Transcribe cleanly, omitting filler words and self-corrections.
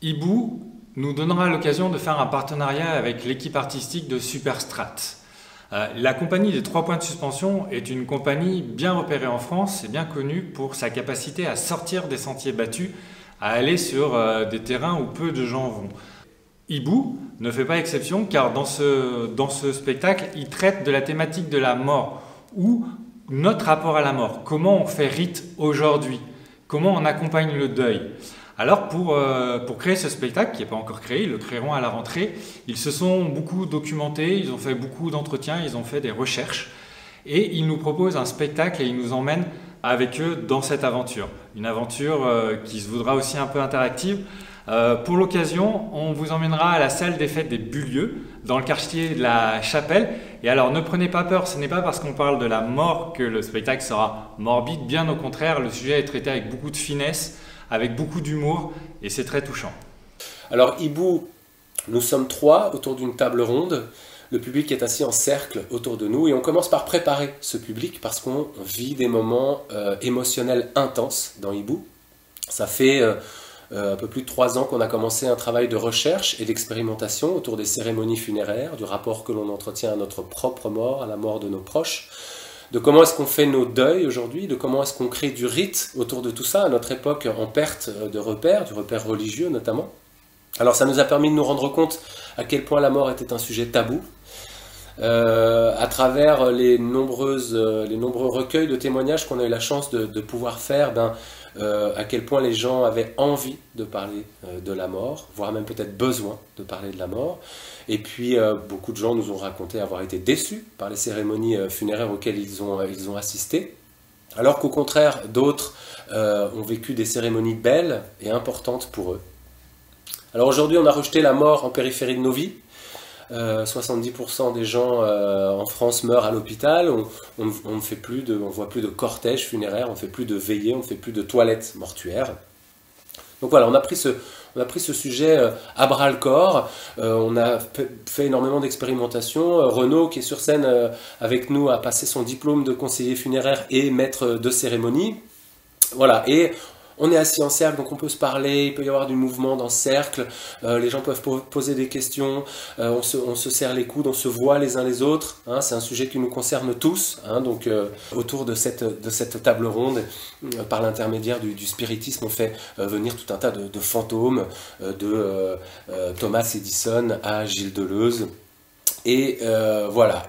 Hibou nous donnera l'occasion de faire un partenariat avec l'équipe artistique de Superstrat. La compagnie des 3 points de suspension est une compagnie bien repérée en France et bien connue pour sa capacité à sortir des sentiers battus, à aller sur des terrains où peu de gens vont. Hibou ne fait pas exception car dans ce spectacle, il traite de la thématique de la mort ou notre rapport à la mort. Comment on fait rite aujourd'hui? Comment on accompagne le deuil? Alors pour créer ce spectacle, qui n'est pas encore créé, ils le créeront à la rentrée, ils se sont beaucoup documentés, ils ont fait beaucoup d'entretiens, ils ont fait des recherches et ils nous proposent un spectacle et ils nous emmènent avec eux dans cette aventure. Une aventure qui se voudra aussi un peu interactive. Pour l'occasion, on vous emmènera à la salle des fêtes des Bulieux, dans le quartier de la Chapelle. Et alors ne prenez pas peur, ce n'est pas parce qu'on parle de la mort que le spectacle sera morbide, bien au contraire, le sujet est traité avec beaucoup de finesse, avec beaucoup d'humour et c'est très touchant. Alors Hibou, nous sommes 3 autour d'une table ronde. Le public est assis en cercle autour de nous et on commence par préparer ce public parce qu'on vit des moments émotionnels intenses dans Hibou. Ça fait un peu plus de 3 ans qu'on a commencé un travail de recherche et d'expérimentation autour des cérémonies funéraires, du rapport que l'on entretient à notre propre mort, à la mort de nos proches, de comment est-ce qu'on fait nos deuils aujourd'hui, de comment est-ce qu'on crée du rite autour de tout ça, à notre époque en perte de repères, du repère religieux notamment. Alors ça nous a permis de nous rendre compte à quel point la mort était un sujet tabou, à travers les nombreux recueils de témoignages qu'on a eu la chance de pouvoir faire, à quel point les gens avaient envie de parler de la mort, voire même peut-être besoin de parler de la mort. Et puis beaucoup de gens nous ont raconté avoir été déçus par les cérémonies funéraires auxquelles ils ont assisté, alors qu'au contraire d'autres ont vécu des cérémonies belles et importantes pour eux. Alors aujourd'hui on a rejeté la mort en périphérie de nos vies. 70% des gens en France meurent à l'hôpital, on ne fait plus on voit plus de cortège funéraire, on ne fait plus de veillées, on ne fait plus de toilettes mortuaires. Donc voilà, on a pris ce sujet à bras le corps, on a fait énormément d'expérimentations. Renaud, qui est sur scène avec nous, a passé son diplôme de conseiller funéraire et maître de cérémonie. Voilà, et on est assis en cercle, donc on peut se parler, il peut y avoir du mouvement dans ce cercle, les gens peuvent poser des questions, on se serre les coudes, on se voit les uns les autres, hein, c'est un sujet qui nous concerne tous, hein, donc autour de cette table ronde, par l'intermédiaire du spiritisme, on fait venir tout un tas de fantômes, de Thomas Edison à Gilles Deleuze, et voilà.